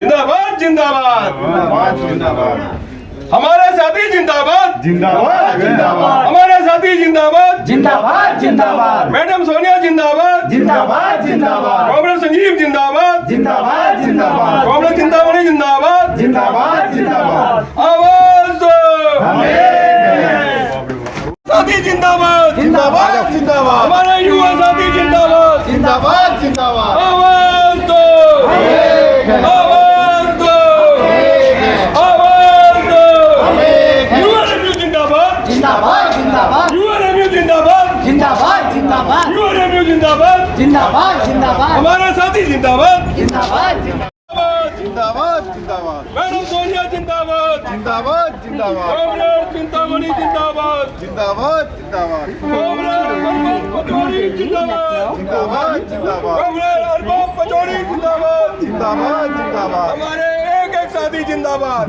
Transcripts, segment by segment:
जिंदाबाद जिंदाबाद जिंदाबाद जिंदाबाद हमारे साथी जिंदाबाद जिंदाबाद जिंदाबाद हमारे साथी जिंदाबाद जिंदाबाद जिंदाबाद मैडम सोनिया जिंदाबाद जिंदाबाद जिंदाबाद कॉमरेड संजीव जिंदाबाद जिंदाबाद जिंदाबाद कॉमरेड चिंतामणि जिंदाबाद जिंदाबाद जिंदाबाद आवाज दो हमें साथी जिंदाबाद जिंदाबाद जिंदाबाद हमारे युवा साथी जिंदाबाद जिंदाबाद जिंदाबाद आवाज दो आवाज दो आवाज दो युवा रेव्यू जिंदाबाद जिंदाबाद जिंदाबाद युवा रेव्यू जिंदाबाद जिंदाबाद जिंदाबाद युवा रेव्यू जिंदाबाद जिंदाबाद जिंदाबाद हमारे साथी जिंदाबाद जिंदाबाद जिंदाबाद जिंदाबाद जिंदाबाद मैडम सोनिया जिंदाबाद जिंदाबाद जिंदाबाद कॉमरेड चिंतामणि जिंदाबाद जिंदाबाद जिंदाबाद कॉमरेड अरबाब पचौड़ी जिंदाबाद जिंदाबाद जिंदाबाद कॉमरेड अरबाब पचौड़ी जिंदाबाद जिंदाबाद जिंदाबाद हमारे एक एक साथी जिंदाबाद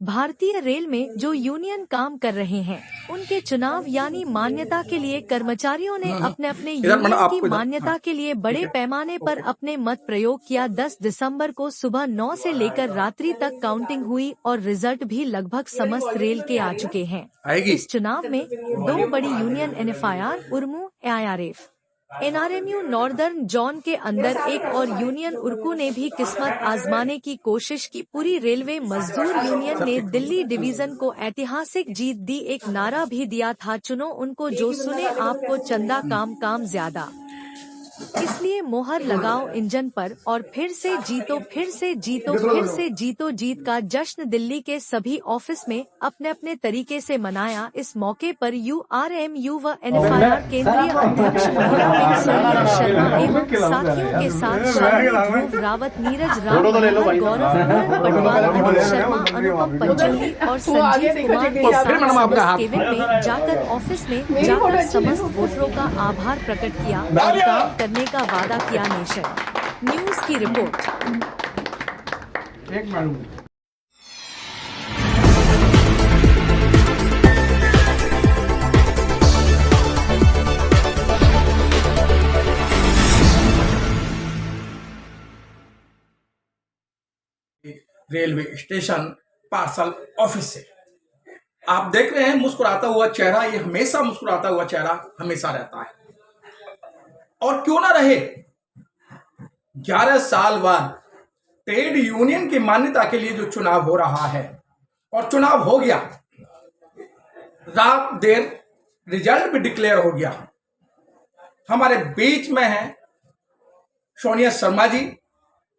भारतीय रेल में जो यूनियन काम कर रहे हैं उनके चुनाव यानी मान्यता के लिए कर्मचारियों ने अपने अपने यूनियन की मान्यता के लिए बड़े पैमाने पर अपने मत प्रयोग किया। 10 दिसंबर को सुबह 9 से लेकर रात्रि तक काउंटिंग हुई और रिजल्ट भी लगभग समस्त रेल के आ चुके हैं। इस चुनाव में 2 बड़ी union NFIR, उर्मू, AIRF, NRMU northern zone के अंदर एक और यूनियन उर्कू ने भी किस्मत आजमाने की कोशिश की। पूरी रेलवे मजदूर यूनियन ने दिल्ली डिवीजन को ऐतिहासिक जीत दी। एक नारा भी दिया था, चुनो उनको जो सुने आपको, चंदा काम काम ज्यादा। इसलिए मोहर लगाओ इंजन पर और फिर से जीतो, फिर से जीतो, फिर से जीतो। जीत का जश्न दिल्ली के सभी ऑफिस में अपने अपने तरीके से मनाया। इस मौके पर URMU व NFIR केंद्रीय अध्यक्ष महिला सोनिया शर्मा एवं साथियों के साथ शामिल ध्रुव रावत, नीरज राम, गौरव पटवाल, अनिल शर्मा, अनुपम पंचोली और संजीव कुमार के साथ केबिन में जाकर ऑफिस में जाकर समस्त वोटरों का आभार प्रकट किया और काम करने का वादा किया। नेशन न्यूज की report. Railway station parcel office से आप देख रहे हैं मुस्कुराता हुआ चेहरा। ये हमेशा मुस्कुराता हुआ चेहरा हमेशा रहता है और क्यों ना रहे। 11 साल बाद ट्रेड यूनियन की मान्यता के लिए जो चुनाव हो रहा है और चुनाव हो गया, रात देर रिजल्ट भी डिक्लेयर हो गया। हमारे बीच में है सोनिया शर्मा जी,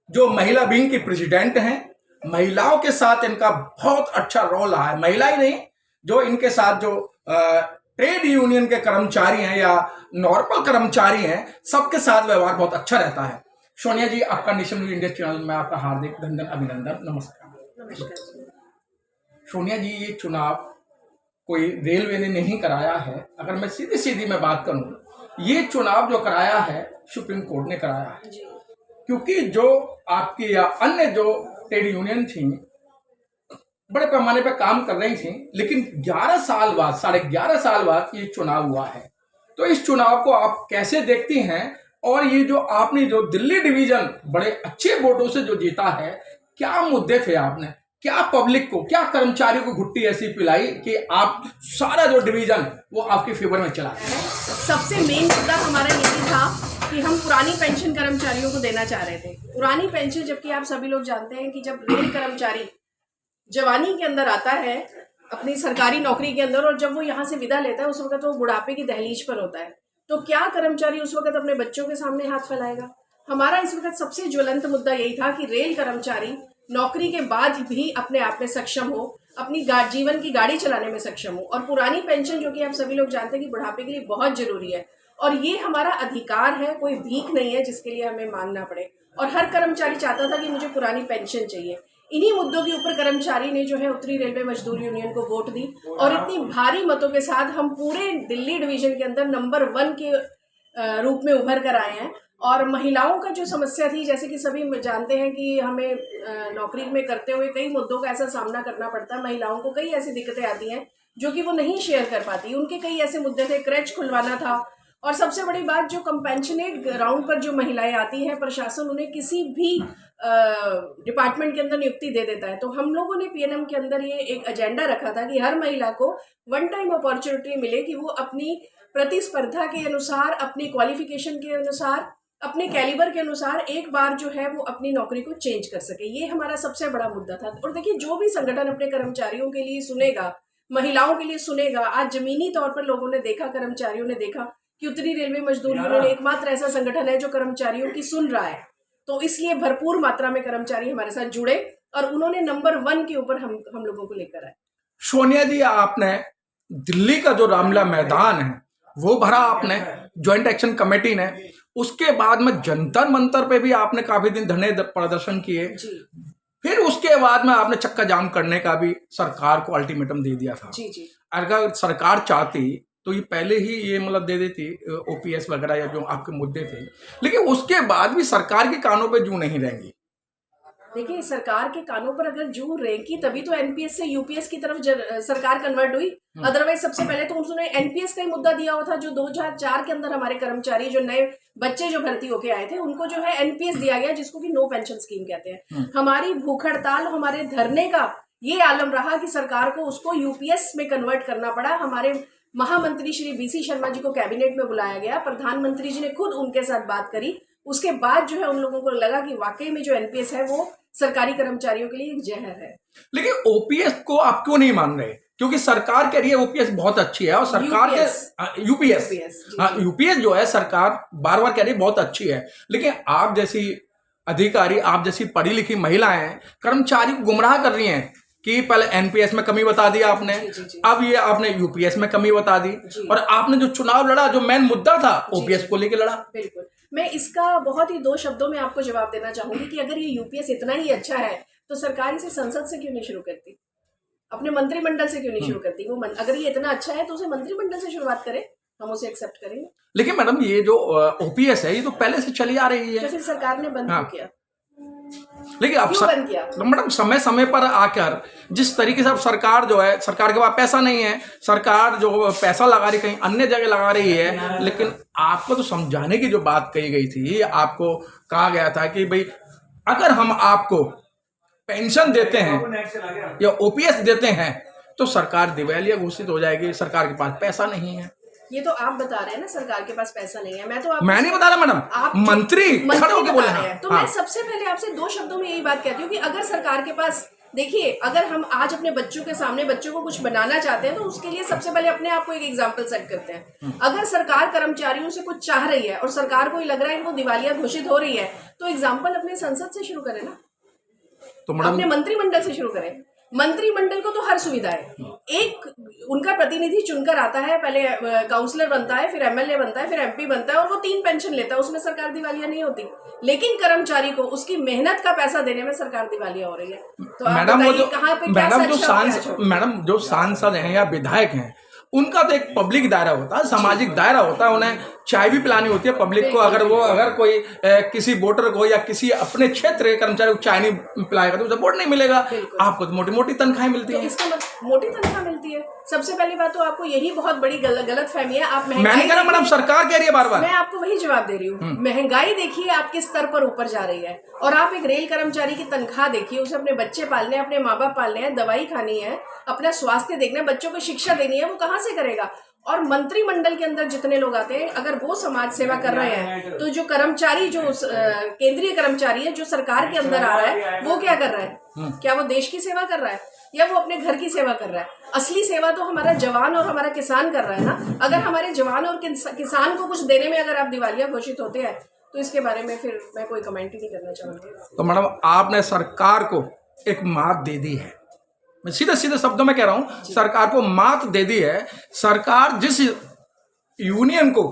जो महिला विंग की प्रेसिडेंट हैं। महिलाओं के साथ इनका बहुत अच्छा रोल रहा है। महिला ही नहीं, जो इनके साथ जो ट्रेड यूनियन के कर्मचारी हैं या नॉर्मल कर्मचारी हैं, सबके साथ व्यवहार बहुत अच्छा रहता है। सोनिया जी, आपका नेशन न्यूज इंडिया चैनल में आपका हार्दिक अभिनंदन। नमस्कार। सोनिया जी, ये चुनाव कोई रेलवे ने नहीं कराया है। अगर मैं सीधी सीधी मैं बात करूं, ये चुनाव जो कराया है सुप्रीम कोर्ट ने कराया है, क्योंकि जो आपकी या अन्य जो ट्रेड यूनियन थी बड़े पैमाने पर काम कर रही थी, लेकिन 11 साल बाद, 11.5 साल बाद ये चुनाव हुआ है। तो इस चुनाव को आप कैसे देखती हैं? और ये जो आपने जो दिल्ली डिवीजन बड़े अच्छे वोटों से जो जीता है, क्या मुद्दे थे आपने, क्या पब्लिक को, क्या कर्मचारियों को घुट्टी ऐसी पिलाई कि आप सारा जो डिवीजन वो आपके फेवर में चला? सबसे मेन मुद्दा हमारा यही था कि हम पुरानी पेंशन कर्मचारियों को देना चाह रहे थे। पुरानी पेंशन, जबकि आप सभी लोग जानते हैं कि जब रेल कर्मचारी जवानी के अंदर आता है अपनी सरकारी नौकरी के अंदर, और जब वो यहाँ से विदा लेता है उस वक्त वो बुढ़ापे की दहलीज पर होता है, तो क्या कर्मचारी उस वक्त अपने बच्चों के सामने हाथ फैलाएगा? हमारा इस वक्त सबसे ज्वलंत मुद्दा यही था कि रेल कर्मचारी नौकरी के बाद भी अपने आप में सक्षम हो, अपनी जीवन की गाड़ी चलाने में सक्षम हो। और पुरानी पेंशन, जो कि आप सभी लोग जानते हैं कि बुढ़ापे के लिए बहुत जरूरी है, और ये हमारा अधिकार है, कोई भीख नहीं है जिसके लिए हमें मांगना पड़े। और हर कर्मचारी चाहता था कि मुझे पुरानी पेंशन चाहिए। इन्हीं मुद्दों के ऊपर कर्मचारी ने जो है उत्तरी रेलवे मजदूर यूनियन को वोट दी, और इतनी भारी मतों के साथ हम पूरे दिल्ली डिवीजन के अंदर नंबर 1 के रूप में उभर कर आए हैं। और महिलाओं का जो समस्या थी, जैसे कि सभी जानते हैं कि हमें नौकरी में करते हुए कई मुद्दों का ऐसा सामना करना पड़ता है। महिलाओं को कई ऐसी दिक्कतें आती हैं जो कि वो नहीं शेयर कर पाती। उनके कई ऐसे मुद्दे थे, क्रैच खुलवाना था और सबसे बड़ी बात, जो कंपेंशनेट राउंड पर जो महिलाएं आती हैं, प्रशासन उन्हें किसी भी डिपार्टमेंट के अंदर नियुक्ति दे देता है। तो हम लोगों ने पीएनएम के अंदर ये एक एजेंडा रखा था कि हर महिला को वन टाइम अपॉर्चुनिटी मिले कि वो अपनी प्रतिस्पर्धा के अनुसार, अपनी क्वालिफिकेशन के अनुसार, अपने कैलिबर के अनुसार एक बार जो है वो अपनी नौकरी को चेंज कर सके। ये हमारा सबसे बड़ा मुद्दा था। और देखिए, जो भी संगठन अपने कर्मचारियों के लिए सुनेगा, महिलाओं के लिए सुनेगा, आज जमीनी तौर पर लोगों ने देखा, कर्मचारियों ने देखा कि उत्तरी रेलवे मजदूर यूनियन एकमात्र ऐसा संगठन है जो कर्मचारियों की सुन रहा है। तो इसलिए भरपूर मात्रा में कर्मचारी हमारे साथ जुड़े और उन्होंने नंबर 1 के ऊपर हम लोगों को लेकर आए। सोनिया जी, आपने दिल्ली का जो रामलीला मैदान है वो भरा आपने, ज्वाइंट एक्शन कमेटी ने। उसके बाद में जंतर मंतर पे भी आपने काफी दिन धरने प्रदर्शन किए। फिर उसके बाद में आपने चक्का जाम करने का भी सरकार को अल्टीमेटम दे दिया था। जी। अगर सरकार चाहती तो ये पहले ही ये मतलब दे देती, ओपीएस वगैरह या जो आपके मुद्दे थे, लेकिन उसके बाद भी सरकार के कानों पे जू नहीं रहेंगी। देखिए, सरकार के कानों पर अगर जू रहेगी तभी तो एनपीएस से यूपीएस की तरफ सरकार कन्वर्ट हुई। अदरवाइज सबसे पहले तो उन्होंने एनपीएस का ही मुद्दा दिया हुआ था। जो 2004 के अंदर हमारे कर्मचारी, जो नए बच्चे जो भर्ती होके आए थे, उनको जो है एनपीएस दिया गया, जिसको कि नो पेंशन स्कीम कहते हैं। हमारी भूख हड़ताल, हमारे धरने का ये आलम रहा कि सरकार को उसको यूपीएस में कन्वर्ट करना पड़ा। हमारे महामंत्री श्री बीसी शर्मा जी को कैबिनेट में बुलाया गया, प्रधानमंत्री जी ने खुद उनके साथ बात करी। उसके बाद जो है उन लोगों को लगा कि वाकई में जो एनपीएस है वो सरकारी कर्मचारियों के लिए एक जहर है। लेकिन ओपीएस को आप क्यों नहीं मान रहे? क्योंकि सरकार कह रही है ओपीएस बहुत अच्छी है, और सरकार के यूपीएस जो है सरकार बार बार कह रही है बहुत अच्छी है, लेकिन आप जैसी अधिकारी, आप जैसी पढ़ी लिखी महिलाएं कर्मचारी को गुमराह कर रही हैं कि पहले एनपीएस में कमी बता दी आपने, अब ये आपने यूपीएस में कमी बता दी, और आपने जो चुनाव लड़ा, जो मेन मुद्दा था, ओपीएस को लेकर लड़ा। बिल्कुल, मैं इसका बहुत ही 2 शब्दों में आपको जवाब देना चाहूंगी कि अगर ये यूपीएस इतना ही अच्छा है तो सरकार इसे संसद से क्यों नहीं शुरू करती, अपने मंत्रिमंडल से क्यों नहीं शुरू करती? वो अगर ये इतना अच्छा है तो उसे मंत्रिमंडल से शुरुआत करे, हम उसे एक्सेप्ट करेंगे। लेकिन मैडम, ये जो ओपीएस है ये तो पहले से चली आ रही है, तो फिर सरकार ने बंद क्यों किया? लेकिन अब मैडम समय समय पर आकर जिस तरीके से अब सरकार जो है, सरकार के पास पैसा नहीं है, सरकार जो पैसा लगा रही कहीं अन्य जगह लगा रही है। लेकिन आपको तो समझाने की जो बात कही गई थी, आपको कहा गया था कि भाई अगर हम आपको पेंशन देते हैं या ओपीएस देते हैं तो सरकार दिवालिया घोषित हो जाएगी, सरकार के पास पैसा नहीं है। ये तो आप बता रहे हैं ना, सरकार के पास पैसा नहीं है। मैं नहीं बता रहा मैडम, मंत्री खड़े होकर बोल रहे हैं। तो मैं सबसे पहले आपसे 2 शब्दों में यही बात कहती हूँ कि अगर सरकार के पास, देखिए, अगर हम आज अपने बच्चों के सामने बच्चों को कुछ बनाना चाहते हैं तो उसके लिए सबसे पहले अपने आप को एक एग्जाम्पल सेट करते हैं। अगर सरकार कर्मचारियों से कुछ चाह रही है और सरकार को लग रहा है कि वो दिवालिया घोषित हो रही है, तो एग्जाम्पल अपने संसद से शुरू करें ना, तो अपने मंत्रिमंडल से शुरू करें। मंत्रिमंडल को तो हर सुविधा है, एक उनका प्रतिनिधि चुनकर आता है, पहले काउंसलर बनता है, फिर एमएलए बनता है, फिर एमपी बनता है, और वो 3 पेंशन लेता है, उसमें सरकार दिवालिया नहीं होती। लेकिन कर्मचारी को उसकी मेहनत का पैसा देने में सरकार दिवालिया हो रही है। तो मैडम, वो जो मैडम जो सांसद हैं या विधायक हैं, उनका तो एक पब्लिक दायरा होता है, सामाजिक दायरा होता है, उन्हें चाय भी पिलानी होती है पब्लिक को। अगर कोई किसी वोटर को या किसी अपने क्षेत्र के कर्मचारी को चाय नहीं पिलाएगा तो उसे वोट नहीं मिलेगा। आपको तो मोटी मोटी तनख्वाहें मिलती है। इसका मोटी तनख्वाह मिलती है। सबसे पहली बात तो आपको यही बहुत बड़ी गलत फहमी है। आप मैं नहीं कह रहा मैडम, सरकार कह रही है बार बार। मैं आपको वही जवाब दे रही हूँ। महंगाई देखिए आप किस स्तर पर ऊपर जा रही है, और आप एक रेल कर्मचारी की तनख्वाह देखिए, उसे अपने बच्चे पालने हैं, अपने माँ बाप पालने हैं, दवाई खानी है, अपना स्वास्थ्य देखना है, बच्चों को शिक्षा देनी है, वो कहाँ से करेगा? और मंत्रिमंडल के अंदर जितने लोग आते हैं, अगर वो समाज सेवा कर रहे हैं, तो जो कर्मचारी, जो केंद्रीय कर्मचारी है, जो सरकार के अंदर आ रहा है, वो क्या कर रहा है? क्या वो देश की सेवा कर रहा है या वो अपने घर की सेवा कर रहा है? असली सेवा तो हमारा जवान और हमारा किसान कर रहा है ना। अगर हमारे जवान और किसान को कुछ देने में अगर आप दिवालिया घोषित होते हैं तो इसके बारे में फिर मैं कोई कमेंट ही नहीं करना चाहूंगी। तो मैडम, आपने सरकार को एक मात दे दी है, मैं सीधे सीधे शब्दों में कह रहा हूं, सरकार को मात दे दी है। सरकार जिस यूनियन को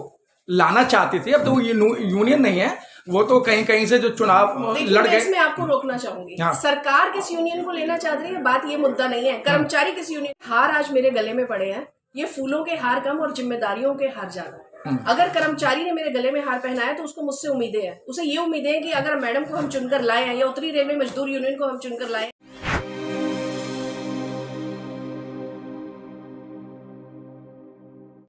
लाना चाहती थी, अब तो वो यूनियन नहीं है, वो तो कहीं कहीं से जो चुनाव लड़ गए। इसमें आपको रोकना चाहूंगी। सरकार किस यूनियन को लेना चाह रही है, बात ये मुद्दा नहीं है। कर्मचारी किस यूनियन, हार आज मेरे गले में पड़े हैं, ये फूलों के हार कम और जिम्मेदारियों के हार ज्यादा। अगर कर्मचारी ने मेरे गले में हार पहनाया तो उसको मुझसे उम्मीदें हैं, उसे ये उम्मीदें हैं कि अगर मैडम को हम चुनकर लाए हैं या उत्तरी रेलवे मजदूर यूनियन को हम चुनकर लाए